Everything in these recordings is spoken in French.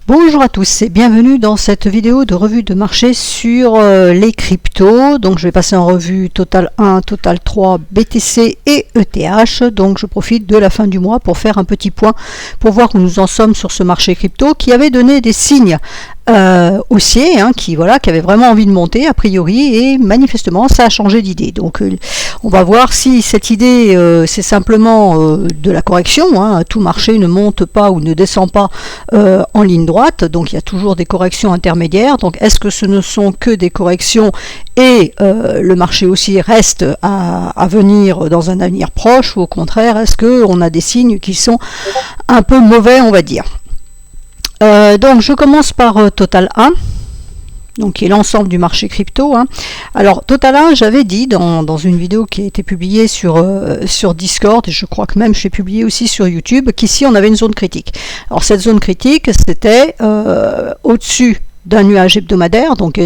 Bonjour à tous et bienvenue dans cette vidéo de revue de marché sur les cryptos. Donc je vais passer en revue Total 1, Total 3, BTC et ETH. Donc je profite de la fin du mois pour faire un petit point pour voir où nous en sommes sur ce marché crypto qui avait donné des signes haussier, qui avait vraiment envie de monter a priori, et manifestement ça a changé d'idée. Donc on va voir si cette idée c'est simplement de la correction, tout marché ne monte pas ou ne descend pas en ligne droite, donc il y a toujours des corrections intermédiaires. Donc est-ce que ce ne sont que des corrections et le marché aussi reste à venir dans un avenir proche, ou au contraire est-ce qu'on a des signes qui sont un peu mauvais, on va dire. Donc je commence par Total 1, donc qui est l'ensemble du marché crypto. Alors Total 1, j'avais dit dans une vidéo qui a été publiée sur Discord, et je crois que même je l'ai publié aussi sur YouTube, qu'ici on avait une zone critique. Alors cette zone critique, c'était au-dessus d'un nuage hebdomadaire, donc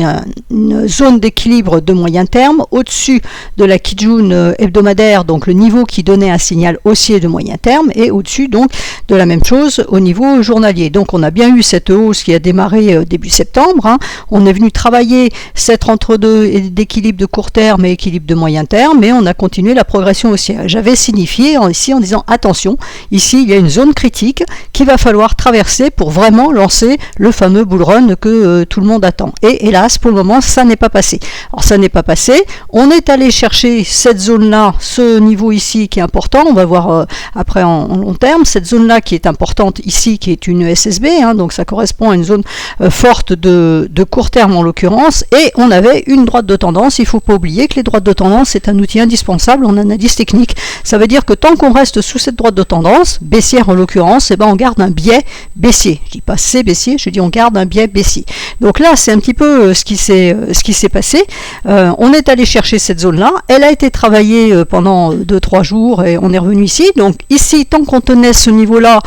une zone d'équilibre de moyen terme, au-dessus de la Kijun hebdomadaire, donc le niveau qui donnait un signal haussier de moyen terme, et au-dessus donc de la même chose au niveau journalier. Donc on a bien eu cette hausse qui a démarré début septembre. On est venu travailler cet entre-deux d'équilibre de court terme et équilibre de moyen terme, et on a continué la progression haussière. J'avais signifié ici en disant attention, ici il y a une zone critique qu'il va falloir traverser pour vraiment lancer le fameux bull run que tout le monde attend. Et hélas, pour le moment, ça n'est pas passé. Alors ça n'est pas passé. On est allé chercher cette zone-là, ce niveau ici qui est important. On va voir après en long terme. Cette zone-là qui est importante ici, qui est une SSB, donc ça correspond à une zone forte de court terme en l'occurrence. Et on avait une droite de tendance. Il ne faut pas oublier que les droites de tendance, c'est un outil indispensable en analyse technique. Ça veut dire que tant qu'on reste sous cette droite de tendance, baissière en l'occurrence, on garde un biais baissier. Je dis pas c'est baissier, je dis on garde un biais baissier. Donc là, c'est un petit peu ce qui s'est passé. On est allé chercher cette zone-là. Elle a été travaillée pendant 2-3 jours et on est revenu ici. Donc ici, tant qu'on tenait ce niveau-là,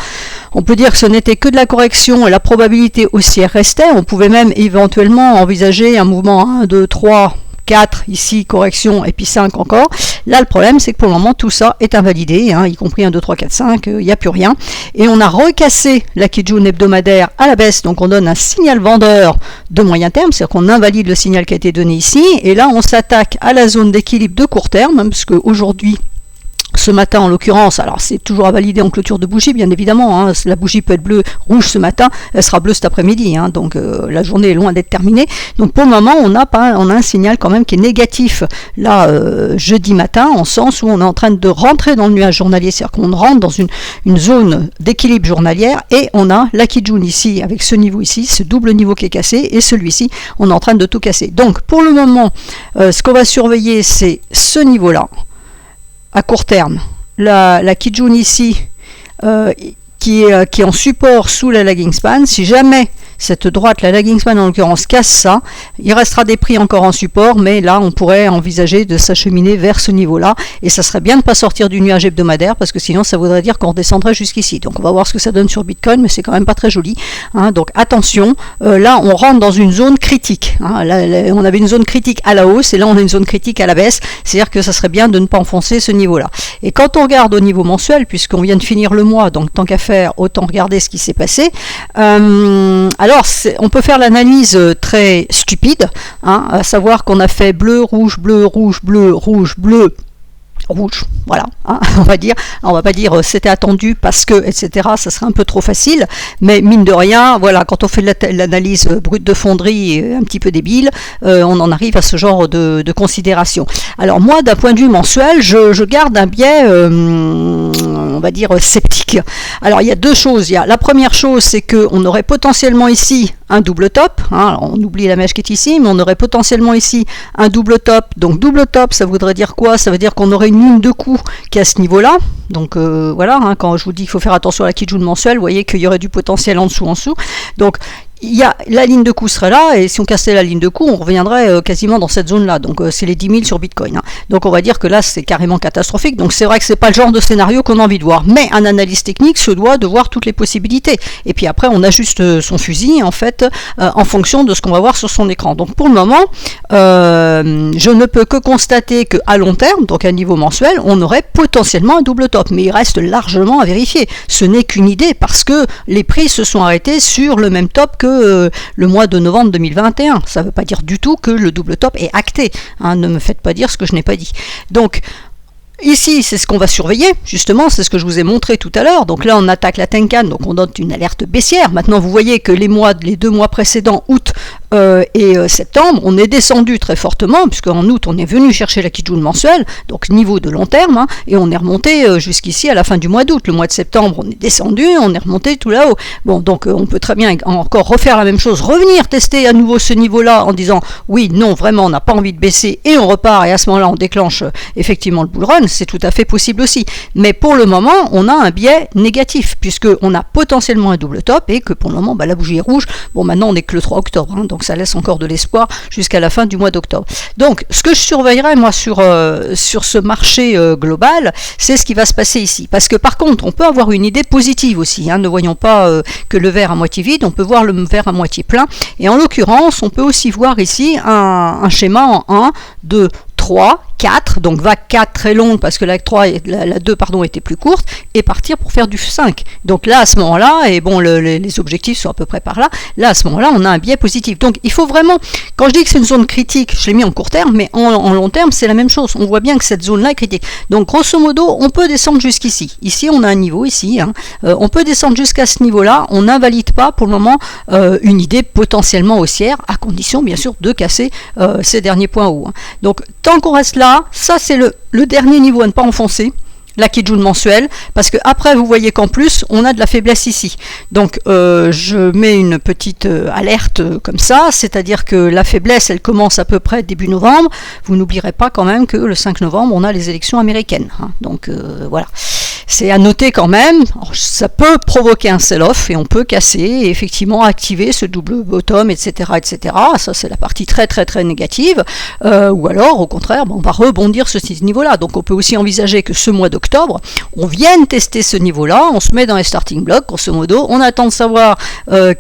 on peut dire que ce n'était que de la correction et la probabilité haussière restait. On pouvait même éventuellement envisager un mouvement 1, 2, 3, 4, ici correction, et puis 5 encore. Là le problème c'est que pour le moment tout ça est invalidé, y compris 1, 2, 3, 4, 5, il n'y a plus rien. Et on a recassé la Kijun hebdomadaire à la baisse, donc on donne un signal vendeur de moyen terme, c'est-à-dire qu'on invalide le signal qui a été donné ici, et là on s'attaque à la zone d'équilibre de court terme, parce qu'aujourd'hui, ce matin en l'occurrence, alors c'est toujours à valider en clôture de bougie bien évidemment, la bougie peut être bleue, rouge ce matin, elle sera bleue cet après-midi, donc la journée est loin d'être terminée. Donc pour le moment on a un signal quand même qui est négatif là jeudi matin, en sens où on est en train de rentrer dans le nuage journalier, c'est-à-dire qu'on rentre dans une zone d'équilibre journalière, et on a la Kijun ici avec ce niveau ici, ce double niveau qui est cassé, et celui-ci on est en train de tout casser. Donc pour le moment ce qu'on va surveiller c'est ce niveau-là à court terme, la Kijun ici qui est en support sous la lagging span. Si jamais cette droite, la lagging span en l'occurrence, casse ça, il restera des prix encore en support, mais là on pourrait envisager de s'acheminer vers ce niveau-là, et ça serait bien de ne pas sortir du nuage hebdomadaire, parce que sinon ça voudrait dire qu'on redescendrait jusqu'ici. Donc on va voir ce que ça donne sur Bitcoin, mais c'est quand même pas très joli. Donc attention, là on rentre dans une zone critique. Là, on avait une zone critique à la hausse, et là on a une zone critique à la baisse, c'est-à-dire que ça serait bien de ne pas enfoncer ce niveau-là. Et quand on regarde au niveau mensuel, puisqu'on vient de finir le mois, donc tant qu'à faire, autant regarder ce qui s'est passé. Alors on peut faire l'analyse très stupide, à savoir qu'on a fait bleu, rouge, bleu, rouge, bleu, rouge, bleu, rouge, voilà, on va dire, on va pas dire c'était attendu parce que, etc., ça serait un peu trop facile, mais mine de rien, voilà, quand on fait l'analyse brute de fonderie un petit peu débile, on en arrive à ce genre de considération. Alors moi, d'un point de vue mensuel, je garde un biais, on va dire, sceptique. Alors il y a deux choses. La première chose, c'est qu'on aurait potentiellement ici un double top, alors on oublie la mèche qui est ici, mais on aurait potentiellement ici un double top. Donc double top, ça voudrait dire quoi? Ça veut dire qu'on aurait une ligne de coup qui est à ce niveau-là. Donc voilà, quand je vous dis qu'il faut faire attention à la Kijun mensuelle, vous voyez qu'il y aurait du potentiel en dessous. Donc il y a, la ligne de coup serait là, et si on cassait la ligne de coup, on reviendrait quasiment dans cette zone-là. Donc c'est les 10 000 sur Bitcoin. Hein. Donc on va dire que là, c'est carrément catastrophique. Donc c'est vrai que c'est pas le genre de scénario qu'on a envie de voir. Mais un analyste technique se doit de voir toutes les possibilités. Et puis après, on ajuste son fusil, en fait, en fonction de ce qu'on va voir sur son écran. Donc pour le moment, je ne peux que constater qu'à long terme, donc à niveau mensuel, on aurait potentiellement un double top. Mais il reste largement à vérifier. Ce n'est qu'une idée, parce que les prix se sont arrêtés sur le même top que le mois de novembre 2021. Ça ne veut pas dire du tout que le double top est acté. Hein, ne me faites pas dire ce que je n'ai pas dit. Donc, ici, c'est ce qu'on va surveiller, justement, c'est ce que je vous ai montré tout à l'heure. Donc là, on attaque la Tenkan, donc on donne une alerte baissière. Maintenant, vous voyez que les 2 mois précédents, août et septembre, on est descendu très fortement, puisqu'en août, on est venu chercher la Kijun mensuelle, donc niveau de long terme, hein, et on est remonté jusqu'ici à la fin du mois d'août. Le mois de septembre, on est descendu, on est remonté tout là-haut. Bon, donc on peut très bien encore refaire la même chose, revenir tester à nouveau ce niveau-là en disant, oui, non, vraiment, on n'a pas envie de baisser, et on repart, et à ce moment-là, on déclenche effectivement le bull run. C'est tout à fait possible aussi. Mais pour le moment, on a un biais négatif, puisqu'on a potentiellement un double top, et que pour le moment, la bougie est rouge. Bon, maintenant, on n'est que le 3 octobre, hein, donc ça laisse encore de l'espoir jusqu'à la fin du mois d'octobre. Donc, ce que je surveillerai, moi, sur ce marché global, c'est ce qui va se passer ici. Parce que, par contre, on peut avoir une idée positive aussi. Hein, ne voyons pas que le verre à moitié vide, on peut voir le verre à moitié plein. Et en l'occurrence, on peut aussi voir ici un schéma en 1, 2, 3, 4, donc vague 4 très longue parce que la 3 et la 2 pardon était plus courte, et partir pour faire du 5. Donc là à ce moment-là, et bon les objectifs sont à peu près par là, à ce moment-là on a un biais positif. Donc il faut vraiment, quand je dis que c'est une zone critique, je l'ai mis en court terme, mais en long terme c'est la même chose. On voit bien que cette zone-là est critique. Donc grosso modo, on peut descendre jusqu'ici. Ici on a un niveau ici, hein. On peut descendre jusqu'à ce niveau-là. On n'invalide pas pour le moment une idée potentiellement haussière, à condition bien sûr de casser ces derniers points hauts. Hein. Donc tant qu'on reste là, ça c'est le dernier niveau à ne pas enfoncer, la Kijun mensuelle, parce que après vous voyez qu'en plus on a de la faiblesse ici. Donc je mets une petite alerte comme ça, c'est-à-dire que la faiblesse elle commence à peu près début novembre. Vous n'oublierez pas quand même que le 5 novembre on a les élections américaines. Hein. Donc voilà. C'est à noter quand même, ça peut provoquer un sell-off et on peut casser et effectivement activer ce double bottom, etc. etc. Ça c'est la partie très très très négative. Ou alors au contraire, on va rebondir sur ce niveau-là. Donc on peut aussi envisager que ce mois d'octobre, on vienne tester ce niveau-là, on se met dans les starting blocks, grosso modo, on attend de savoir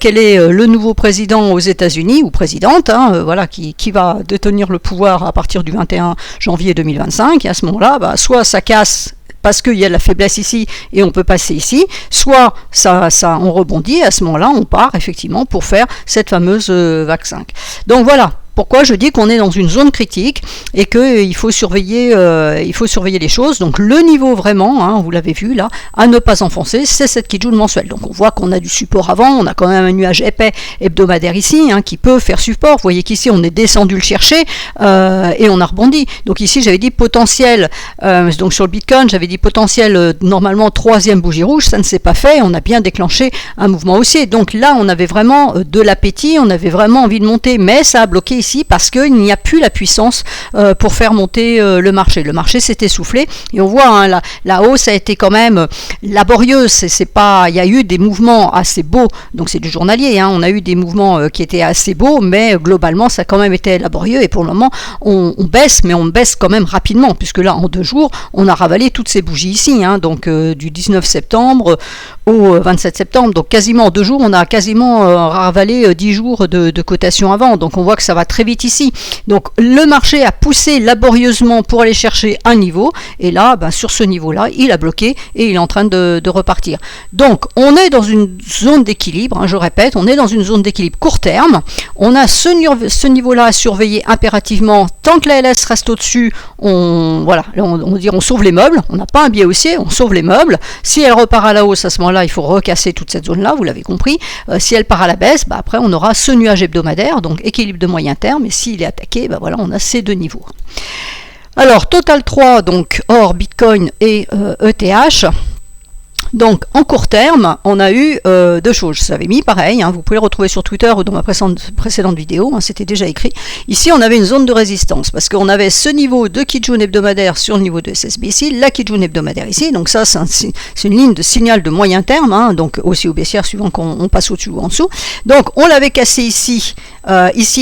quel est le nouveau président aux États-Unis, ou présidente, hein, voilà, qui va détenir le pouvoir à partir du 21 janvier 2025, et à ce moment-là, soit ça casse parce qu'il y a de la faiblesse ici et on peut passer ici, soit on rebondit, et à ce moment-là, on part effectivement pour faire cette fameuse vague 5. Donc voilà. Pourquoi je dis qu'on est dans une zone critique et qu'il faut surveiller les choses. Donc le niveau vraiment, hein, vous l'avez vu là, à ne pas enfoncer, c'est cette Kijun mensuelle. Donc on voit qu'on a du support avant, on a quand même un nuage épais hebdomadaire ici, hein, qui peut faire support. Vous voyez qu'ici on est descendu le chercher et on a rebondi. Donc ici j'avais dit potentiel, donc sur le Bitcoin j'avais dit potentiel normalement troisième bougie rouge, ça ne s'est pas fait, on a bien déclenché un mouvement haussier. Donc là on avait vraiment de l'appétit, on avait vraiment envie de monter, mais ça a bloqué ici parce qu'il n'y a plus la puissance pour faire monter le marché. Le marché s'est essoufflé et on voit, hein, la hausse a été quand même laborieuse. Il y a eu des mouvements assez beaux, donc c'est du journalier, hein, on a eu des mouvements qui étaient assez beaux, mais globalement ça a quand même été laborieux et pour le moment on baisse, mais on baisse quand même rapidement puisque là en 2 jours on a ravalé toutes ces bougies ici, hein, donc du 19 septembre au 27 septembre, donc quasiment en 2 jours on a quasiment ravalé 10 jours de cotation avant, donc on voit que ça va très vite ici. Donc le marché a poussé laborieusement pour aller chercher un niveau et là sur ce niveau là il a bloqué et il est en train de repartir. Donc on est dans une zone d'équilibre, hein, je répète, on est dans une zone d'équilibre court terme. On a ce niveau là à surveiller impérativement. Tant que la LS reste au dessus, on sauve les meubles, on n'a pas un biais haussier, on sauve les meubles. Si elle repart à la hausse, à ce moment là il faut recasser toute cette zone là, vous l'avez compris. Si elle part à la baisse, après on aura ce nuage hebdomadaire, donc équilibre de moyen terme, et s'il est attaqué, on a ces 2 niveaux. Alors, Total 3, donc or, Bitcoin et ETH. Donc en court terme, on a eu deux choses. Je l'avais mis pareil, hein, vous pouvez le retrouver sur Twitter ou dans ma précédente vidéo, hein, c'était déjà écrit. Ici on avait une zone de résistance parce qu'on avait ce niveau de Kijun hebdomadaire sur le niveau de SSB ici, la Kijun hebdomadaire ici, donc ça c'est une ligne de signal de moyen terme, hein, donc aussi ou baissière suivant qu'on passe au-dessus ou en dessous. Donc on l'avait cassé ici,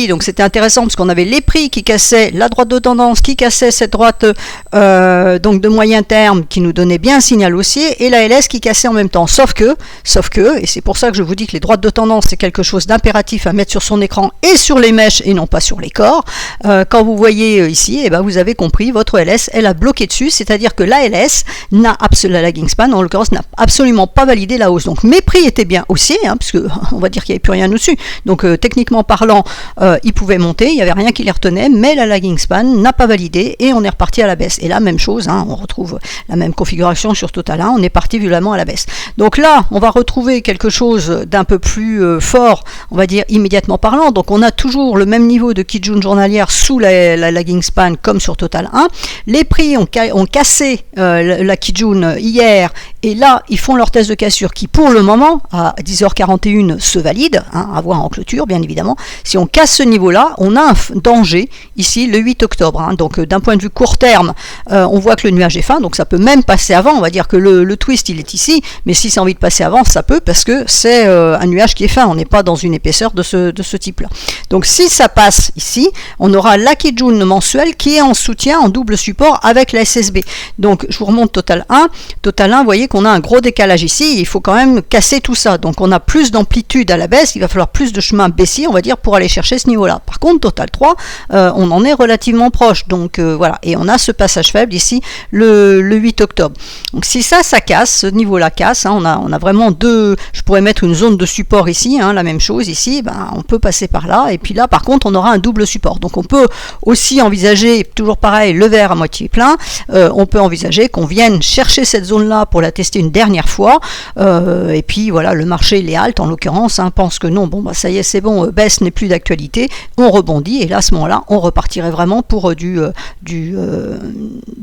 donc c'était intéressant parce qu'on avait les prix qui cassaient la droite de tendance, qui cassait cette droite donc de moyen terme qui nous donnait bien un signal haussier, et la LS qui cassait en même temps, sauf que, et c'est pour ça que je vous dis que les droites de tendance c'est quelque chose d'impératif à mettre sur son écran et sur les mèches et non pas sur les corps. Quand vous voyez ici, eh ben, vous avez compris, votre LS elle a bloqué dessus, c'est-à-dire que la LS la lagging span en l'occurrence n'a absolument pas validé la hausse. Donc mes prix étaient bien haussiers, hein, puisque on va dire qu'il n'y avait plus rien au-dessus, donc techniquement parlant ils pouvaient monter, il n'y avait rien qui les retenait, mais la lagging span n'a pas validé et on est reparti à la baisse. Et là même chose, hein, on retrouve la même configuration sur Total 1, on est parti violemment à la baisse. Donc là on va retrouver quelque chose d'un peu plus fort, on va dire immédiatement parlant. Donc on a toujours le même niveau de Kijun journalière sous la lagging span comme sur Total 1. Les prix ont cassé la Kijun hier, et là ils font leur test de cassure qui pour le moment à 10h41 se valide, hein, à voir en clôture bien évidemment. Si on casse ce niveau là, on a un danger ici le 8 octobre, hein. Donc d'un point de vue court terme, on voit que le nuage est fin, donc ça peut même passer avant, on va dire que le twist il est ici, mais si c'est envie de passer avant, ça peut, parce que c'est un nuage qui est fin, on n'est pas dans une épaisseur de ce type là. Donc si ça passe ici, on aura la Kijun mensuelle qui est en soutien, en double support avec la SSB. Donc je vous remonte Total 1, vous voyez qu'on a un gros décalage ici, il faut quand même casser tout ça, donc on a plus d'amplitude à la baisse, il va falloir plus de chemin baissier, on va dire, pour aller chercher ce niveau là. Par contre Total 3, on en est relativement proche, donc voilà, et on a ce passage faible ici le 8 octobre. Donc si ça casse, ce niveau là casse, hein, on a vraiment deux, je pourrais mettre une zone de support ici, hein, la même chose ici, ben, on peut passer par là, et puis là par contre on aura un double support. Donc on peut aussi envisager, toujours pareil, le verre à moitié plein, on peut envisager qu'on vienne chercher cette zone là pour la tester une dernière fois, et puis voilà, le marché, les haltes en l'occurrence, hein, pense que non, bon bah ça y est, c'est bon, baisse n'est plus d'actualité, on rebondit, et là à ce moment là on repartirait vraiment pour du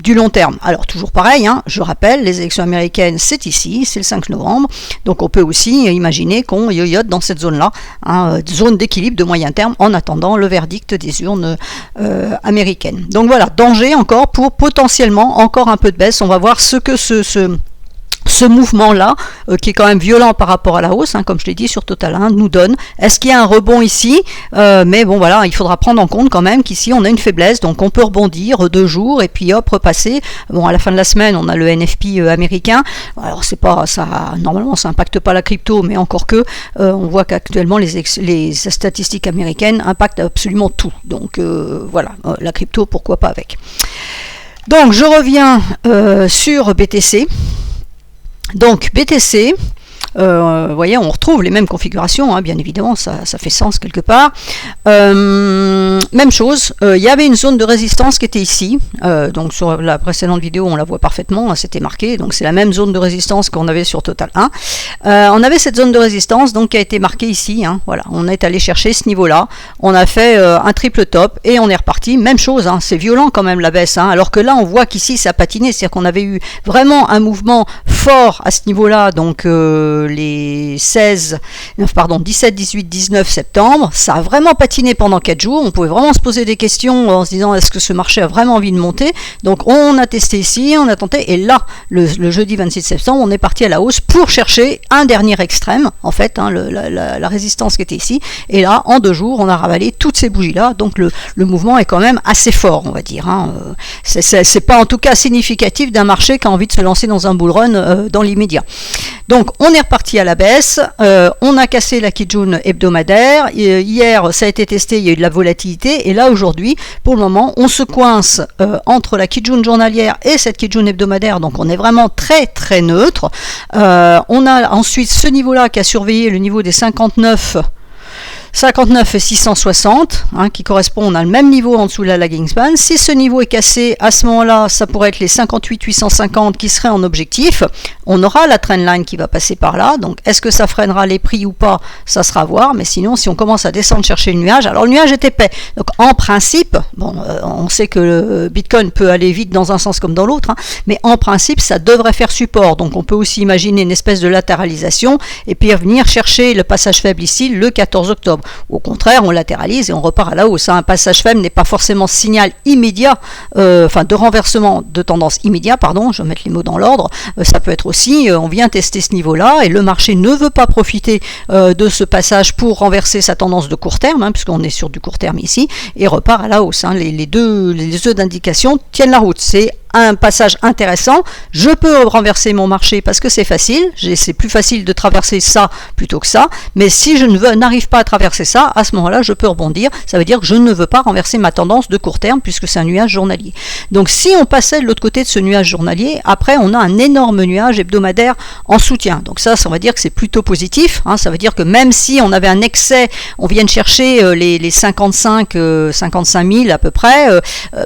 long terme. Alors toujours pareil, hein, je rappelle, les élections américaines c'est ici, c'est le 5 novembre, donc on peut aussi imaginer qu'on yoyote dans cette zone là, hein, zone d'équilibre de moyen terme en attendant le verdict des urnes américaines. Donc voilà, danger encore pour potentiellement encore un peu de baisse. On va voir ce que ce mouvement-là, qui est quand même violent par rapport à la hausse, hein, comme je l'ai dit sur Total 1, nous donne. Est-ce qu'il y a un rebond ici? Mais bon voilà, il faudra prendre en compte quand même qu'ici on a une faiblesse, donc on peut rebondir 2 jours et puis hop, repasser. Bon, à la fin de la semaine, on a le NFP américain. Alors c'est pas ça, normalement ça impacte pas la crypto, mais encore que on voit qu'actuellement les statistiques américaines impactent absolument tout. Donc voilà, la crypto, pourquoi pas avec. Donc je reviens sur BTC. Donc BTC, vous voyez, on retrouve les mêmes configurations, hein, bien évidemment, ça fait sens quelque part. Même chose, il y avait une zone de résistance qui était ici, donc sur la précédente vidéo on la voit parfaitement, hein, c'était marqué, donc c'est la même zone de résistance qu'on avait sur Total 1. On avait cette zone de résistance donc qui a été marquée ici, hein, voilà, on est allé chercher ce niveau-là, on a fait un triple top et on est reparti, même chose, hein, c'est violent quand même la baisse, hein, alors que là on voit qu'ici ça a patiné, c'est-à-dire qu'on avait eu vraiment un mouvement fort à ce niveau-là, donc les 17, 18, 19 septembre, ça a vraiment patiné pendant 4 jours, on pouvait vraiment se poser des questions en se disant est-ce que ce marché a vraiment envie de monter, donc on a testé ici, on a tenté, et là, le jeudi 26 septembre, on est parti à la hausse pour chercher un dernier extrême, en fait, hein, la résistance qui était ici, et là, en 2 jours, on a ravalé toutes ces bougies-là, donc le mouvement est quand même assez fort, on va dire, hein. C'est pas en tout cas significatif d'un marché qui a envie de se lancer dans un bull run dans l'immédiat. Donc on est reparti à la baisse, on a cassé la Kijun hebdomadaire, hier ça a été testé, il y a eu de la volatilité, et là aujourd'hui, pour le moment, on se coince entre la Kijun journalière et cette Kijun hebdomadaire, donc on est vraiment très très neutre. On a ensuite ce niveau-là qui a surveillé le niveau des 59 et 660, hein, qui correspond, on a le même niveau en dessous de la lagging span. Si ce niveau est cassé, à ce moment-là, ça pourrait être les 58 850 qui seraient en objectif, on aura la trendline qui va passer par là. Donc est-ce que ça freinera les prix ou pas, ça sera à voir. Mais sinon, si on commence à descendre chercher le nuage, alors le nuage est épais. Donc en principe, bon, on sait que le Bitcoin peut aller vite dans un sens comme dans l'autre, hein, mais en principe, ça devrait faire support. Donc on peut aussi imaginer une espèce de latéralisation et puis venir chercher le passage faible ici le 14 octobre. Au contraire, on latéralise et on repart à la hausse. Un passage faible n'est pas forcément signal immédiat, de renversement de tendance immédiat, pardon, je vais mettre les mots dans l'ordre. Ça peut être aussi, on vient tester ce niveau-là et le marché ne veut pas profiter de ce passage pour renverser sa tendance de court terme, hein, puisqu'on est sur du court terme ici, et repart à la hausse. Hein. Les deux œufs d'indication tiennent la route. C'est un passage intéressant. Je peux renverser mon marché parce que c'est facile. C'est plus facile de traverser ça plutôt que ça. Mais si je n'arrive pas à traverser ça, à ce moment-là, je peux rebondir. Ça veut dire que je ne veux pas renverser ma tendance de court terme puisque c'est un nuage journalier. Donc si on passait de l'autre côté de ce nuage journalier, après on a un énorme nuage hebdomadaire en soutien. Donc ça on va dire que c'est plutôt positif. Hein. Ça veut dire que même si on avait un excès, on vient de chercher les 55 000 à peu près,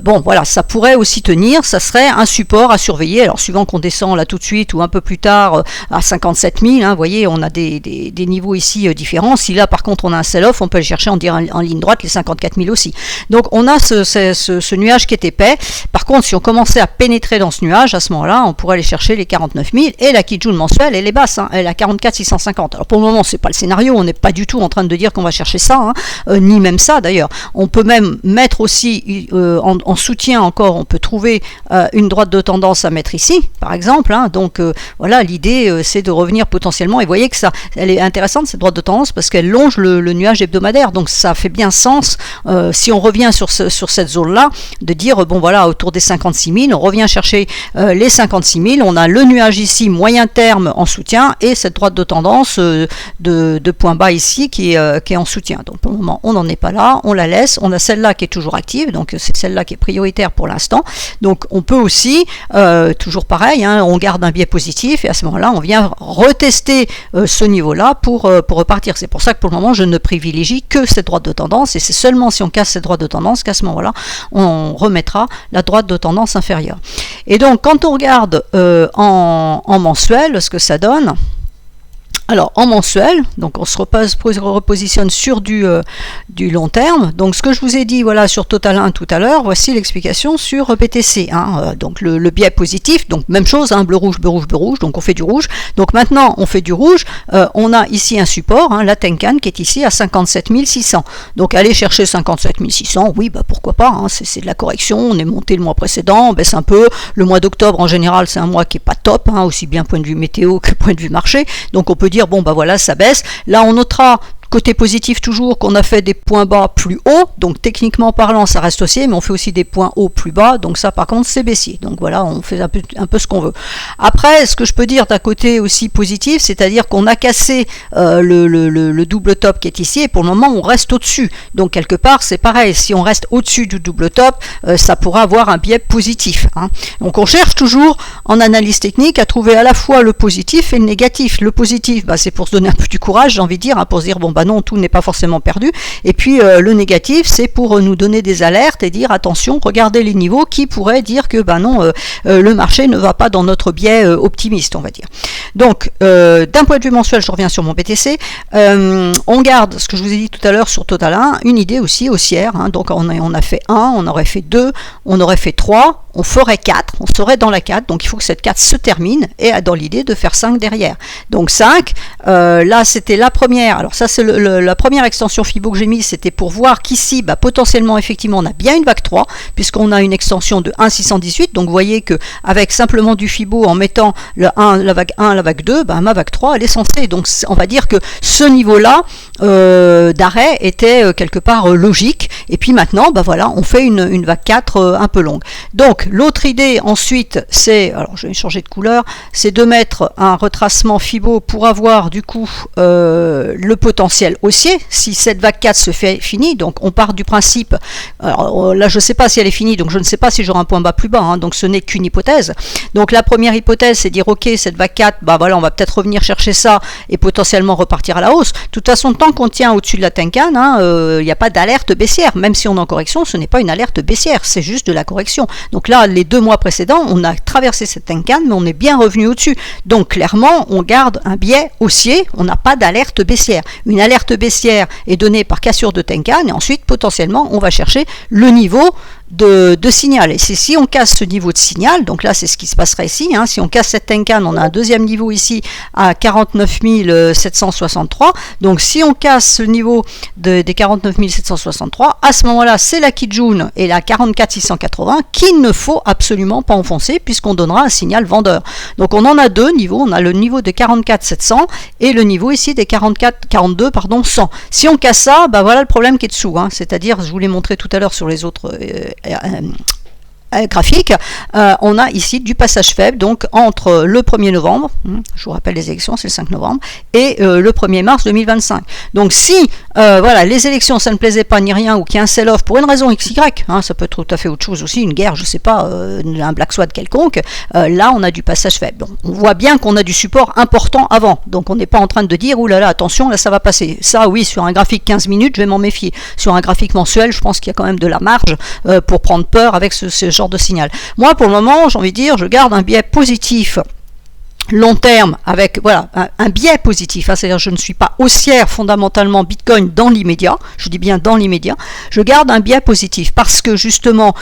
bon voilà, ça pourrait aussi tenir. Ça serait un support à surveiller. Alors suivant qu'on descend là tout de suite ou un peu plus tard à 57 000, hein, vous voyez, on a des niveaux ici différents. Si là par contre on a un sell-off, on peut aller chercher en ligne droite les 54 000 aussi. Donc on a ce nuage qui est épais. Par contre, si on commençait à pénétrer dans ce nuage, à ce moment-là, on pourrait aller chercher les 49 000 et la Kijun mensuelle, elle est basse, hein, elle est à 44 650. Alors pour le moment, c'est pas le scénario, on n'est pas du tout en train de dire qu'on va chercher ça, hein, ni même ça d'ailleurs. On peut même mettre aussi en soutien encore, on peut trouver une droite de tendance à mettre ici, par exemple. Hein, donc voilà, l'idée c'est de revenir potentiellement, et vous voyez que ça, elle est intéressante cette droite de tendance parce qu'elle longe le nuage hebdomadaire, donc ça fait bien sens si on revient sur cette zone-là, de dire bon voilà, autour des 56 000, on revient chercher les 56 000, on a le nuage ici moyen terme en soutien et cette droite de tendance de point bas ici qui est en soutien. Donc pour le moment on n'en est pas là, on la laisse, on a celle-là qui est toujours active, donc c'est celle-là qui est prioritaire pour l'instant. Donc on peut aussi, toujours pareil, hein, on garde un biais positif et à ce moment-là on vient retester ce niveau-là pour repartir. C'est pour ça que pour le moment je ne privilégie que cette droite de tendance et c'est seulement si on casse cette droite de tendance qu'à ce moment-là on remettra la droite de tendance inférieure. Et donc quand on regarde en mensuel ce que ça donne, alors en mensuel, donc on se repositionne sur du long terme. Donc ce que je vous ai dit voilà sur Total 1 tout à l'heure, voici l'explication sur BTC. Hein, donc le biais positif, donc même chose, hein, bleu rouge, donc on fait du rouge. Donc maintenant on fait du rouge, on a ici un support, hein, la Tenkan qui est ici à 57 600. Donc aller chercher 57 600, oui bah pourquoi pas, hein, c'est de la correction, on est monté le mois précédent, on baisse un peu. Le mois d'octobre en général c'est un mois qui est pas top, hein, aussi bien point de vue météo que point de vue marché. Donc on peut dire bon bah voilà, ça baisse. Là on notera côté positif toujours qu'on a fait des points bas plus hauts, donc techniquement parlant ça reste haussier, mais on fait aussi des points hauts plus bas, donc ça par contre c'est baissier. Donc voilà, on fait un peu ce qu'on veut. Après, ce que je peux dire d'un côté aussi positif, c'est-à-dire qu'on a cassé le double top qui est ici, et pour le moment on reste au-dessus. Donc quelque part c'est pareil, si on reste au-dessus du double top, ça pourra avoir un biais positif. Hein. Donc on cherche toujours en analyse technique à trouver à la fois le positif et le négatif. Le positif, bah, c'est pour se donner un peu du courage, j'ai envie de dire, hein, pour se dire bon bah non, tout n'est pas forcément perdu. Et puis le négatif, c'est pour nous donner des alertes et dire attention, regardez les niveaux qui pourraient dire que ben non, le marché ne va pas dans notre biais optimiste, on va dire. Donc d'un point de vue mensuel, je reviens sur mon BTC. On garde ce que je vous ai dit tout à l'heure sur Total 1, une idée aussi haussière. Hein, donc on a fait 1, on aurait fait 2, on aurait fait 3, on ferait 4, on serait dans la 4, donc il faut que cette 4 se termine et dans l'idée de faire 5 derrière. Donc 5, là c'était la première, alors ça c'est la première extension Fibo que j'ai mise, c'était pour voir qu'ici, bah, potentiellement effectivement on a bien une vague 3, puisqu'on a une extension de 1,618, donc vous voyez que avec simplement du Fibo en mettant la vague 1, la vague 2, bah, ma vague 3 elle est censée, donc on va dire que ce niveau-là d'arrêt était quelque part logique, et puis maintenant bah, voilà, on fait une vague 4 un peu longue. Donc l'autre idée ensuite c'est, alors je vais changer de couleur, c'est de mettre un retracement Fibo pour avoir du coup le potentiel haussier, si cette vague 4 se fait finie, donc on part du principe, alors là je ne sais pas si elle est finie, donc je ne sais pas si j'aurai un point bas plus bas, hein, donc ce n'est qu'une hypothèse. Donc la première hypothèse c'est dire ok, cette vague 4, bah voilà, on va peut-être revenir chercher ça et potentiellement repartir à la hausse. De toute façon, tant qu'on tient au-dessus de la Tenkan, il n'y a pas d'alerte baissière, même si on est en correction, ce n'est pas une alerte baissière, c'est juste de la correction. Donc là, les 2 mois précédents, on a traversé cette Tenkan, mais on est bien revenu au-dessus. Donc clairement, on garde un biais haussier, on n'a pas d'alerte baissière. Une alerte baissière est donnée par cassure de Tenkan, et ensuite, potentiellement, on va chercher le niveau de signal. Et c'est si on casse ce niveau de signal, donc là c'est ce qui se passerait ici, hein, si on casse cette Tenkan, on a un deuxième niveau ici à 49 763, donc si on casse ce niveau des 49 763, à ce moment-là c'est la Kijun et la 44 680 qu'il ne faut absolument pas enfoncer puisqu'on donnera un signal vendeur. Donc on en a 2 niveaux, on a le niveau de 44 700 et le niveau ici des 42 100. Si on casse ça, bah voilà le problème qui est dessous, hein, c'est-à-dire, je vous l'ai montré tout à l'heure sur les autres graphique, on a ici du passage faible, donc entre le 1er novembre, je vous rappelle les élections, c'est le 5 novembre, et le 1er mars 2025. Donc si voilà, les élections, ça ne plaisait pas ni rien, ou qu'il y a un sell-off pour une raison XY, hein, ça peut être tout à fait autre chose aussi, une guerre, je sais pas, un Black Swan quelconque, là on a du passage faible. Donc, on voit bien qu'on a du support important avant, donc on n'est pas en train de dire, oulala, attention, là ça va passer. Ça oui, sur un graphique 15 minutes, je vais m'en méfier. Sur un graphique mensuel, je pense qu'il y a quand même de la marge pour prendre peur avec ce genre de signal. Moi, pour le moment, j'ai envie de dire, je garde un biais positif long terme avec voilà un biais positif, hein, c'est-à-dire je ne suis pas haussière fondamentalement Bitcoin dans l'immédiat, je dis bien dans l'immédiat, je garde un biais positif parce que justement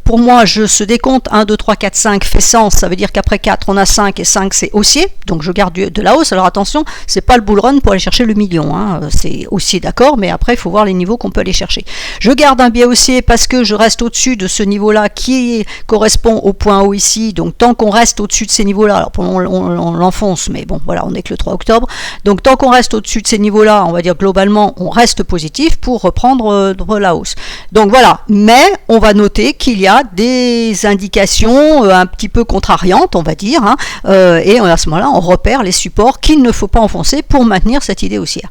pour moi ce décompte 1, 2, 3, 4, 5 fait sens, ça veut dire qu'après 4 on a 5 et 5 c'est haussier, donc je garde de la hausse. Alors attention, c'est pas le bull run pour aller chercher le million, hein, c'est haussier d'accord, mais après il faut voir les niveaux qu'on peut aller chercher. Je garde un biais haussier parce que je reste au-dessus de ce niveau-là qui correspond au point haut ici, donc tant qu'on reste au-dessus de ces niveaux-là, alors pour on l'enfonce, mais bon, voilà, on n'est que le 3 octobre. Donc, tant qu'on reste au-dessus de ces niveaux-là, on va dire globalement, on reste positif pour reprendre la hausse. Donc, voilà. Mais, on va noter qu'il y a des indications un petit peu contrariantes, on va dire, hein, et à ce moment-là, on repère les supports qu'il ne faut pas enfoncer pour maintenir cette idée haussière.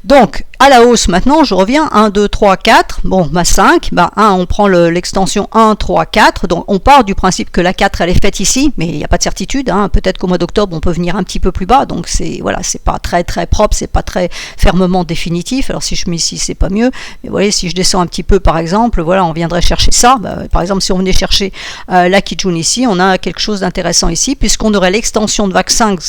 Donc, à la hausse, maintenant, je reviens 1, 2, 3, 4. Bon, 5. 1, on prend l'extension 1, 3, 4. Donc, on part du principe que la 4, elle est faite ici, mais il n'y a pas de certitude. Hein. Peut-être qu'au mois d'octobre, on peut venir un petit peu plus bas. Donc, c'est pas très, très propre, c'est pas très fermement définitif. Alors, si je mets ici, c'est pas mieux. Mais vous voyez, si je descends un petit peu, par exemple, voilà, on viendrait chercher ça. Par exemple, si on venait chercher la Kijun ici, on a quelque chose d'intéressant ici, puisqu'on aurait l'extension de VAC 5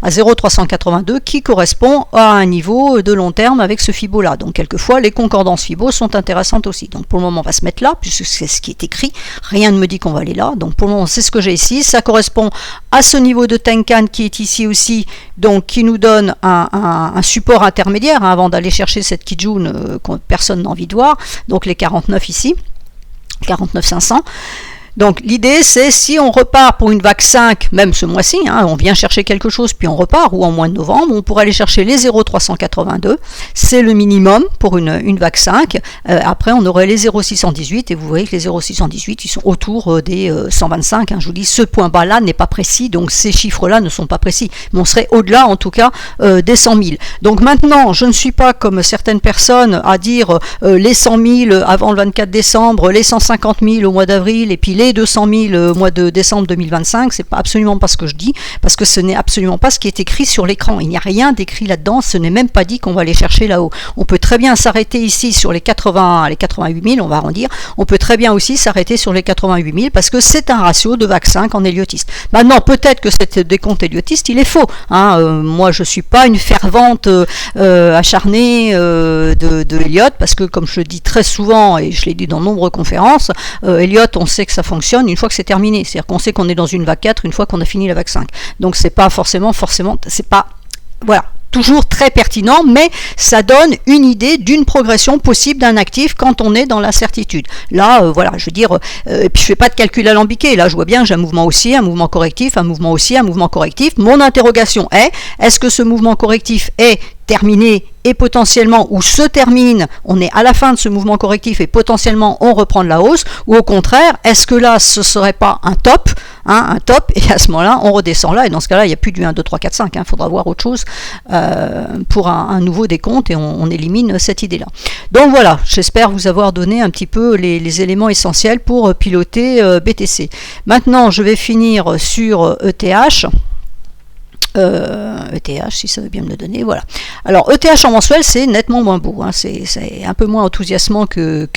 à 0,382 qui correspond à un niveau de long terme avec ce Fibo là. Donc quelquefois les concordances Fibo sont intéressantes aussi. Donc pour le moment on va se mettre là puisque c'est ce qui est écrit. Rien ne me dit qu'on va aller là. Donc pour le moment c'est ce que j'ai ici. Ça correspond à ce niveau de Tenkan qui est ici aussi. Donc qui nous donne un support intermédiaire hein, avant d'aller chercher cette Kijun que personne n'a envie de voir. Donc les 49 ici. 49 500. Donc l'idée c'est si on repart pour une vague 5, même ce mois-ci, hein, on vient chercher quelque chose puis on repart, ou en mois de novembre, on pourrait aller chercher les 0,382, c'est le minimum pour une vague 5, après on aurait les 0,618 et vous voyez que les 0,618 ils sont autour des 125, hein, je vous dis ce point bas là n'est pas précis, donc ces chiffres là ne sont pas précis, mais on serait au-delà en tout cas des 100 000. Donc maintenant je ne suis pas comme certaines personnes à dire les 100 000 avant le 24 décembre, les 150 000 au mois d'avril et puis les 200 000 au mois de décembre 2025, c'est absolument pas ce que je dis, parce que ce n'est absolument pas ce qui est écrit sur l'écran. Il n'y a rien d'écrit là-dedans, ce n'est même pas dit qu'on va aller chercher là-haut. On peut très bien s'arrêter ici sur les 88 000, on va arrondir. On peut très bien aussi s'arrêter sur les 88 000, parce que c'est un ratio de VAC 5 en héliotiste. Maintenant, peut-être que cet décompte héliotiste, il est faux. Hein. Moi, je suis pas une fervente acharnée de Elliott, parce que comme je le dis très souvent, et je l'ai dit dans de nombreuses conférences, Elliott, on sait que ça fonctionne une fois que c'est terminé. C'est-à-dire qu'on sait qu'on est dans une vague 4 une fois qu'on a fini la vague 5. Donc c'est pas forcément, c'est pas, voilà, toujours très pertinent, mais ça donne une idée d'une progression possible d'un actif quand on est dans l'incertitude. Là, voilà, je veux dire, et puis je fais pas de calcul alambiqué. Là, je vois bien que j'ai un mouvement haussier, un mouvement correctif, un mouvement haussier, un mouvement correctif. Mon interrogation est-ce que ce mouvement correctif est terminé et potentiellement, ou se termine, on est à la fin de ce mouvement correctif et potentiellement on reprend de la hausse, ou au contraire, est-ce que là ce serait pas un top, hein, un top, et à ce moment-là on redescend là, et dans ce cas-là il n'y a plus du 1, 2, 3, 4, 5, il faudra voir autre chose pour un nouveau décompte et on élimine cette idée-là. Donc voilà, j'espère vous avoir donné un petit peu les éléments essentiels pour piloter BTC. Maintenant je vais finir sur ETH. ETH, si ça veut bien me le donner, voilà. Alors ETH en mensuel, c'est nettement moins beau, hein. C'est un peu moins enthousiasmant que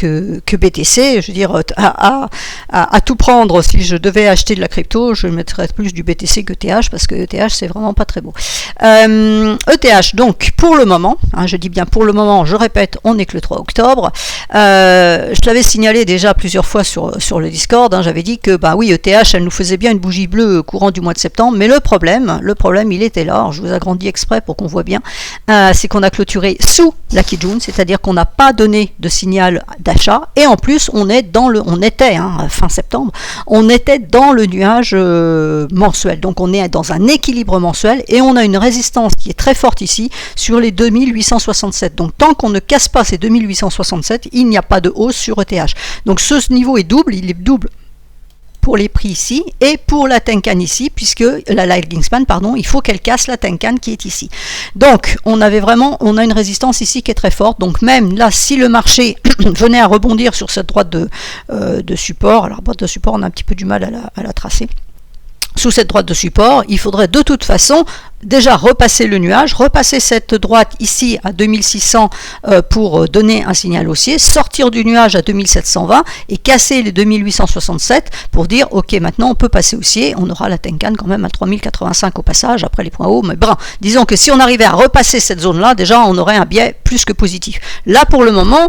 BTC. Je veux dire, à tout prendre, si je devais acheter de la crypto, je mettrais plus du BTC que ETH, parce que ETH, c'est vraiment pas très beau. ETH, donc, pour le moment, hein, je dis bien pour le moment, je répète, on n'est que le 3 octobre. Je l'avais signalé déjà plusieurs fois sur le Discord, hein, j'avais dit que, bah oui, ETH, elle nous faisait bien une bougie bleue courant du mois de septembre, mais le problème, il était là, alors je vous agrandis exprès pour qu'on voit bien, c'est qu'on a clôturé sous la Kijun, c'est-à-dire qu'on n'a pas donné de signal d'achat, et en plus on était fin septembre, on était dans le nuage mensuel, donc on est dans un équilibre mensuel, et on a une résistance qui est très forte ici, sur les 2867, donc tant qu'on ne casse pas ces 2867, il n'y a pas de hausse sur ETH, donc ce niveau est double, il est double pour les prix ici et pour la Tenkan ici, puisque la lagging span, pardon, il faut qu'elle casse la Tenkan qui est ici. Donc on a une résistance ici qui est très forte, donc même là si le marché venait à rebondir sur cette droite de support, alors droite de support on a un petit peu du mal à la tracer, sous cette droite de support, il faudrait de toute façon déjà repasser le nuage, repasser cette droite ici à 2600 pour donner un signal haussier, sortir du nuage à 2720 et casser les 2867 pour dire ok, maintenant on peut passer haussier, on aura la Tenkan quand même à 3085 au passage après les points hauts, mais brun, disons que si on arrivait à repasser cette zone là, déjà on aurait un biais plus que positif. Là pour le moment,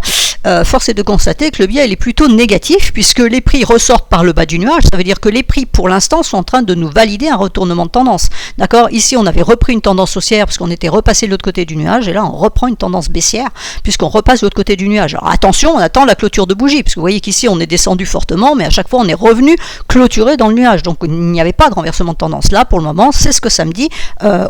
force est de constater que le biais il est plutôt négatif, puisque les prix ressortent par le bas du nuage, ça veut dire que les prix pour l'instant sont en train de nous valider un retournement de tendance, d'accord. Ici on avait repris une tendance haussière parce qu'on était repassé de l'autre côté du nuage, et là on reprend une tendance baissière puisqu'on repasse de l'autre côté du nuage. Alors attention, on attend la clôture de bougie, parce que vous voyez qu'ici on est descendu fortement, mais à chaque fois on est revenu clôturer dans le nuage, donc il n'y avait pas de renversement de tendance. Là pour le moment c'est ce que ça me dit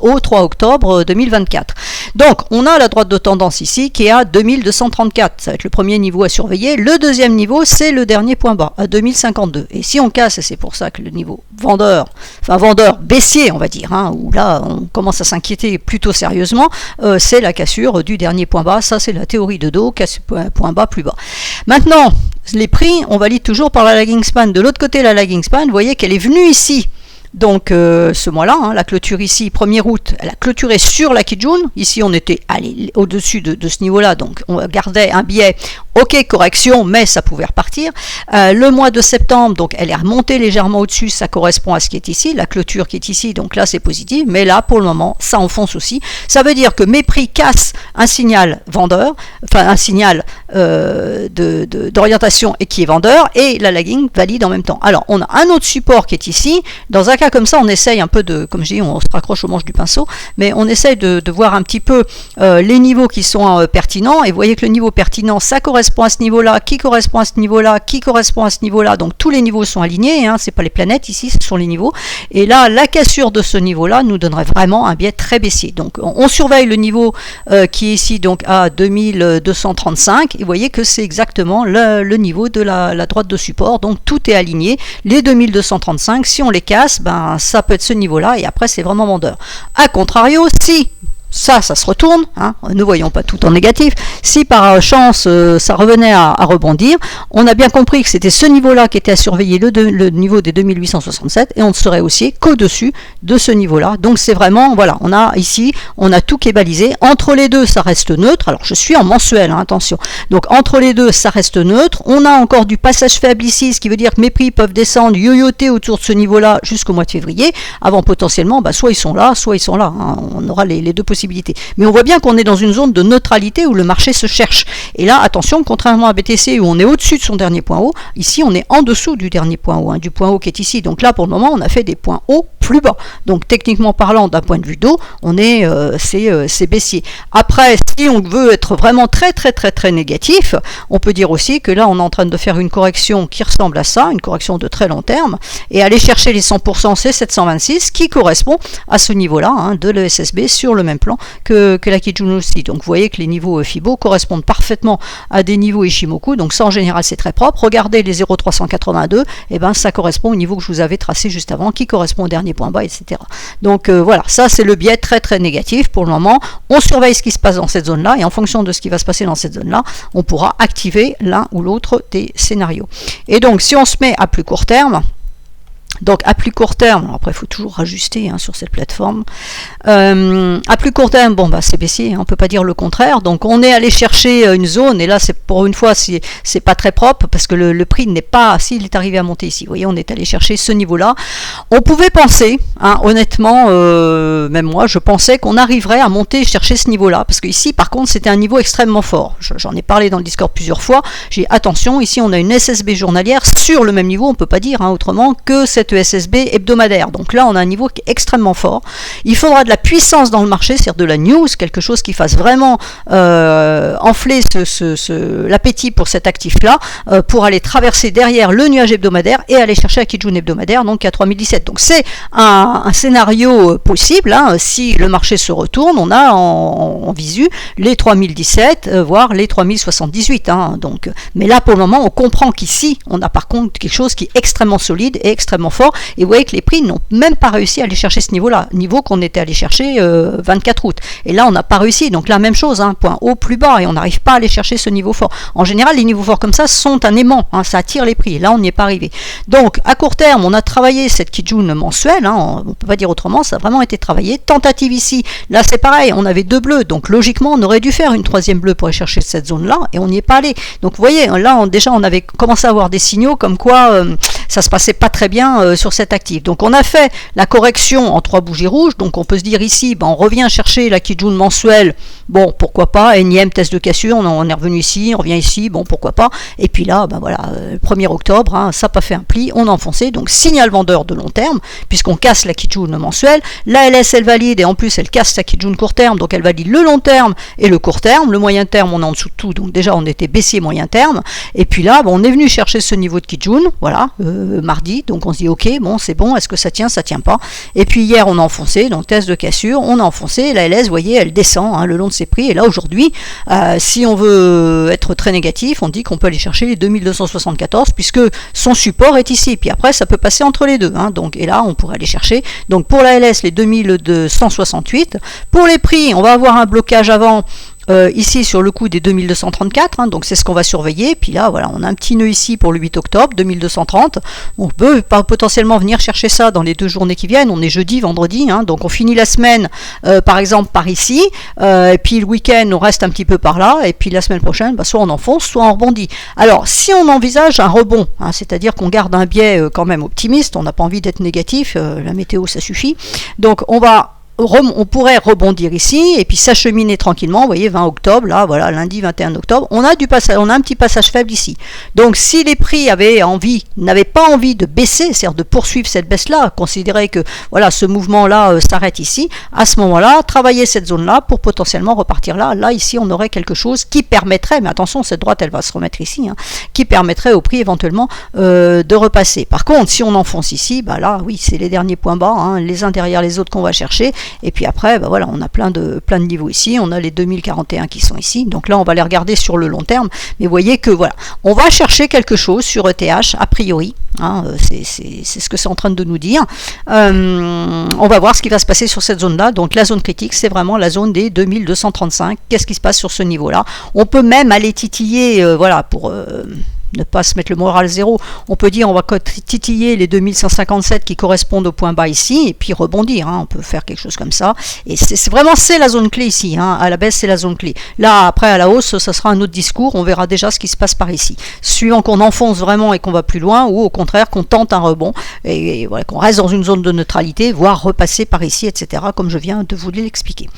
au 3 octobre 2024. Donc on a la droite de tendance ici qui est à 2234, ça va être le premier niveau à surveiller. Le deuxième niveau c'est le dernier point bas à 2052, et si on casse, et c'est pour ça que le niveau vendeur baissier on va dire, hein, où là on commence à s'inquiéter plutôt sérieusement, c'est la cassure du dernier point bas. Ça c'est la théorie de dos, casse point bas plus bas. Maintenant les prix on valide toujours par la lagging span. De l'autre côté la lagging span, vous voyez qu'elle est venue ici. Donc ce mois-là, hein, la clôture ici, 1er août, elle a clôturé sur la Kijun. Ici, on était allé au-dessus de ce niveau-là, donc on gardait un biais, ok, correction, mais ça pouvait repartir. Le mois de septembre, donc elle est remontée légèrement au-dessus, ça correspond à ce qui est ici, la clôture qui est ici, donc là c'est positif, mais là pour le moment, ça enfonce aussi. Ça veut dire que mes prix cassent un signal vendeur, enfin un signal d'orientation et qui est vendeur, et la lagging valide en même temps. Alors, on a un autre support qui est ici. Dans un cas comme ça, on essaye un peu de, comme je dis, on se raccroche au manche du pinceau, mais on essaye de voir un petit peu les niveaux qui sont pertinents, et vous voyez que le niveau pertinent, ça correspond à ce niveau-là, qui correspond à ce niveau-là, qui correspond à ce niveau-là, donc tous les niveaux sont alignés, hein, c'est pas les planètes ici, ce sont les niveaux, et là, la cassure de ce niveau-là nous donnerait vraiment un biais très baissier. Donc, on surveille le niveau qui est ici, donc à 2235, et vous voyez que c'est exactement le niveau de la droite de support, donc tout est aligné, les 2235, si on les casse, ben, ça peut être ce niveau-là, et après c'est vraiment vendeur. A contrario, si ça se retourne, hein, ne voyons pas tout en négatif, si par chance ça revenait à rebondir, on a bien compris que c'était ce niveau-là qui était à surveiller, le niveau des 2867, et on ne serait haussier qu'au-dessus de ce niveau-là. Donc c'est vraiment, voilà, on a ici, on a tout qui est balisé, entre les deux ça reste neutre. Alors je suis en mensuel, hein, attention, donc entre les deux ça reste neutre. On a encore du passage faible ici, ce qui veut dire que mes prix peuvent descendre, yoyoter autour de ce niveau-là jusqu'au mois de février, avant potentiellement, bah, soit ils sont là, hein. On aura les deux possibilités. Mais on voit bien qu'on est dans une zone de neutralité où le marché se cherche. Et là, attention, contrairement à BTC où on est au-dessus de son dernier point haut, ici on est en dessous du dernier point haut, hein, du point haut qui est ici. Donc là, pour le moment, on a fait des points hauts plus bas. Donc techniquement parlant, d'un point de vue d'eau, on est c'est baissier. Après, si on veut être vraiment très négatif, on peut dire aussi que là, on est en train de faire une correction qui ressemble à ça, une correction de très long terme, et aller chercher les 100%, c'est 726, qui correspond à ce niveau-là, hein, de l'ESSB sur le même plan que la Kijun aussi. Donc vous voyez que les niveaux Fibo correspondent parfaitement à des niveaux Ishimoku, donc ça en général c'est très propre. Regardez les 0,382, et ben ça correspond au niveau que je vous avais tracé juste avant, qui correspond au dernier point bas, etc. Donc voilà, ça c'est le biais très négatif pour le moment. On surveille ce qui se passe dans cette zone-là, et en fonction de ce qui va se passer dans cette zone-là, on pourra activer l'un ou l'autre des scénarios. Et donc si on se met à plus court terme, Donc à plus court terme, après il faut toujours rajuster sur cette plateforme, à plus court terme, bon bah c'est baissier, on ne peut pas dire le contraire, donc on est allé chercher une zone, et là c'est pour une fois c'est pas très propre, parce que le prix n'est pas, s'il est arrivé à monter ici, vous voyez, on est allé chercher ce niveau-là. On pouvait penser, honnêtement, même moi je pensais qu'on arriverait à monter chercher ce niveau-là, parce que ici par contre c'était un niveau extrêmement fort, j'en ai parlé dans le Discord plusieurs fois, j'ai dit attention, ici on a une SSB journalière sur le même niveau, on ne peut pas dire autrement que cette SSB hebdomadaire. Donc là, on a un niveau qui est extrêmement fort. Il faudra de la puissance dans le marché, c'est-à-dire de la news, quelque chose qui fasse vraiment enfler l'appétit pour cet actif-là, pour aller traverser derrière le nuage hebdomadaire et aller chercher la Kijun hebdomadaire, donc à 3017. Donc c'est un scénario possible. Si le marché se retourne, on a en visu les 3017, voire les 3078. Donc, mais là, pour le moment, on comprend qu'ici, on a par contre quelque chose qui est extrêmement solide et extrêmement fort, et vous voyez que les prix n'ont même pas réussi à aller chercher ce niveau-là, niveau qu'on était allé chercher 24 août, et là on n'a pas réussi, donc la même chose, point haut plus bas, et on n'arrive pas à aller chercher ce niveau fort. En général, les niveaux forts comme ça sont un aimant, ça attire les prix, et là on n'y est pas arrivé. Donc à court terme, on a travaillé cette Kijun mensuelle, on ne peut pas dire autrement, ça a vraiment été travaillé. Tentative ici, là c'est pareil, on avait 2 bleus, donc logiquement on aurait dû faire une 3e bleue pour aller chercher cette zone-là, et on n'y est pas allé. Donc vous voyez, là déjà on avait commencé à avoir des signaux comme quoi ça se passait pas très bien sur cet actif. Donc on a fait la correction en 3 bougies rouges, donc on peut se dire ici, on revient chercher la Kijun mensuelle, bon pourquoi pas, énième test de cassure, on est revenu ici, on revient ici, bon pourquoi pas, et puis là, voilà, le 1er octobre, ça n'a pas fait un pli, on a enfoncé, donc signal vendeur de long terme, puisqu'on casse la Kijun mensuelle, la LS elle valide, et en plus elle casse la Kijun court terme, donc elle valide le long terme et le court terme, le moyen terme on est en dessous de tout, donc déjà on était baissier moyen terme, et puis là, on est venu chercher ce niveau de Kijun, voilà, mardi, donc on se dit ok, bon c'est bon, est-ce que ça tient pas, et puis hier on a enfoncé, donc test de cassure, on a enfoncé, la LS vous voyez elle descend le long de ses prix, et là aujourd'hui si on veut être très négatif, on dit qu'on peut aller chercher les 2274 puisque son support est ici, puis après ça peut passer entre les deux, donc, et là on pourrait aller chercher, donc pour la LS les 2268, pour les prix on va avoir un blocage avant ici sur le coup des 2234, donc c'est ce qu'on va surveiller, puis là voilà on a un petit nœud ici pour le 8 octobre 2230, on peut potentiellement venir chercher ça dans les 2 journées qui viennent, on est jeudi, vendredi, donc on finit la semaine par exemple par ici, et puis le week-end on reste un petit peu par là, et puis la semaine prochaine soit on enfonce, soit on rebondit. Alors si on envisage un rebond, c'est-à-dire qu'on garde un biais quand même optimiste, on n'a pas envie d'être négatif, la météo ça suffit, donc on pourrait rebondir ici et puis s'acheminer tranquillement, vous voyez 20 octobre, là voilà lundi 21 octobre, on a un petit passage faible ici. Donc si les prix n'avaient pas envie de baisser, c'est-à-dire de poursuivre cette baisse-là, considérer que voilà ce mouvement-là s'arrête ici, à ce moment-là, travailler cette zone-là pour potentiellement repartir là. Là ici on aurait quelque chose qui permettrait, mais attention cette droite elle va se remettre ici, qui permettrait au prix éventuellement de repasser. Par contre si on enfonce ici, là oui c'est les derniers points bas, les uns derrière les autres qu'on va chercher. Et puis après, voilà, on a plein de niveaux ici, on a les 2041 qui sont ici, donc là on va les regarder sur le long terme, mais vous voyez que voilà, on va chercher quelque chose sur ETH, a priori, c'est ce que c'est en train de nous dire, on va voir ce qui va se passer sur cette zone-là, donc la zone critique c'est vraiment la zone des 2235, qu'est-ce qui se passe sur ce niveau-là, on peut même aller titiller, voilà, pour... ne pas se mettre le moral zéro, on peut dire on va titiller les 2157 qui correspondent au point bas ici, et puis rebondir, on peut faire quelque chose comme ça, et c'est vraiment la zone clé ici, à la baisse c'est la zone clé, là après à la hausse ça sera un autre discours, on verra déjà ce qui se passe par ici, suivant qu'on enfonce vraiment et qu'on va plus loin, ou au contraire qu'on tente un rebond, et voilà, qu'on reste dans une zone de neutralité, voire repasser par ici, etc., comme je viens de vous l'expliquer.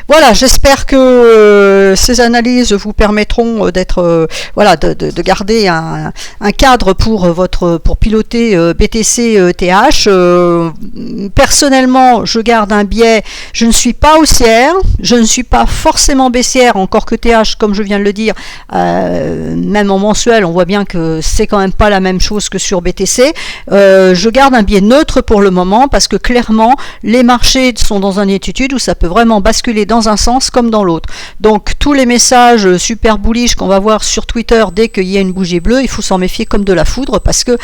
Voilà, j'espère que ces analyses vous permettront d'être, voilà, de garder un cadre pour piloter BTC ETH. Personnellement, je garde un biais, je ne suis pas haussière, je ne suis pas forcément baissière, encore que TH, comme je viens de le dire, même en mensuel, on voit bien que c'est quand même pas la même chose que sur BTC. Je garde un biais neutre pour le moment, parce que clairement, les marchés sont dans une attitude où ça peut vraiment basculer dans un sens comme dans l'autre. Donc, tous les messages super bullish qu'on va voir sur Twitter dès qu'il y a une bougie bleue, bleue, il faut s'en méfier comme de la foudre, parce que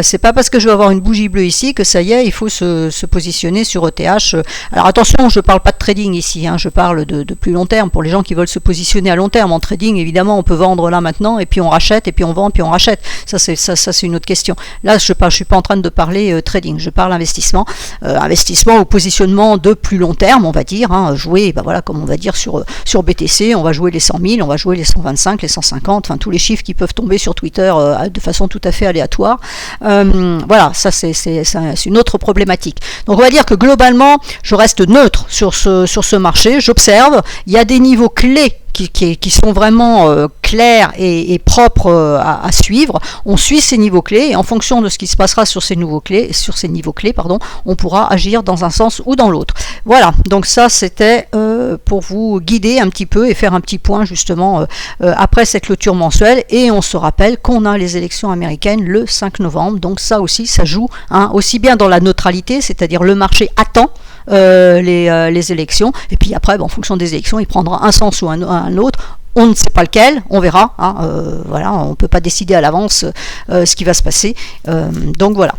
c'est pas parce que je vais avoir une bougie bleue ici que ça y est, il faut se positionner sur ETH. Alors attention, je parle pas de trading ici, hein, je parle de plus long terme, pour les gens qui veulent se positionner à long terme. En trading, évidemment, on peut vendre là maintenant, et puis on rachète, et puis on vend, puis on rachète. Ça c'est une autre question. Là, je suis pas en train de parler trading, je parle investissement. Investissement au positionnement de plus long terme, on va dire, hein, jouer, ben voilà, comme on va dire sur BTC, on va jouer les 100 000, on va jouer les 125, les 150, enfin tous les chiffres qui peuvent tomber sur Twitter de façon tout à fait aléatoire. Voilà, ça c'est une autre problématique. Donc on va dire que globalement, je reste neutre sur ce marché, j'observe, il y a des niveaux clés qui sont vraiment clairs et propres à suivre. On suit ces niveaux clés et en fonction de ce qui se passera sur ces niveaux clés, on pourra agir dans un sens ou dans l'autre. Voilà, donc ça c'était pour vous guider un petit peu et faire un petit point justement après cette clôture mensuelle. Et on se rappelle qu'on a les élections américaines le 5 novembre, donc ça aussi ça joue, hein, aussi bien dans la neutralité, c'est-à-dire le marché attend les élections, et puis après, en fonction des élections, il prendra un sens ou un autre. On ne sait pas lequel, on verra. Hein, voilà, on ne peut pas décider à l'avance ce qui va se passer. Donc voilà.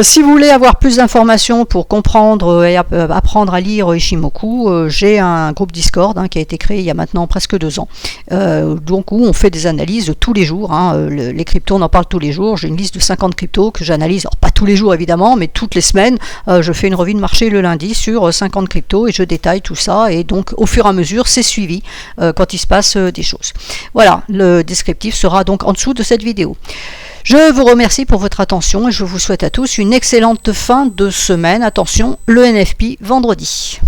Si vous voulez avoir plus d'informations pour comprendre et apprendre à lire Ishimoku, j'ai un groupe Discord qui a été créé il y a maintenant presque 2 ans. Donc où on fait des analyses tous les jours. Hein, les cryptos, on en parle tous les jours. J'ai une liste de 50 cryptos que j'analyse. Alors pas tous les jours évidemment, mais toutes les semaines. Je fais une revue de marché le lundi sur 50 cryptos et je détaille tout ça. Et donc au fur et à mesure, c'est suivi quand il se passe des choses. Voilà, le descriptif sera donc en dessous de cette vidéo. Je vous remercie pour votre attention et je vous souhaite à tous une excellente fin de semaine. Attention, le NFP vendredi.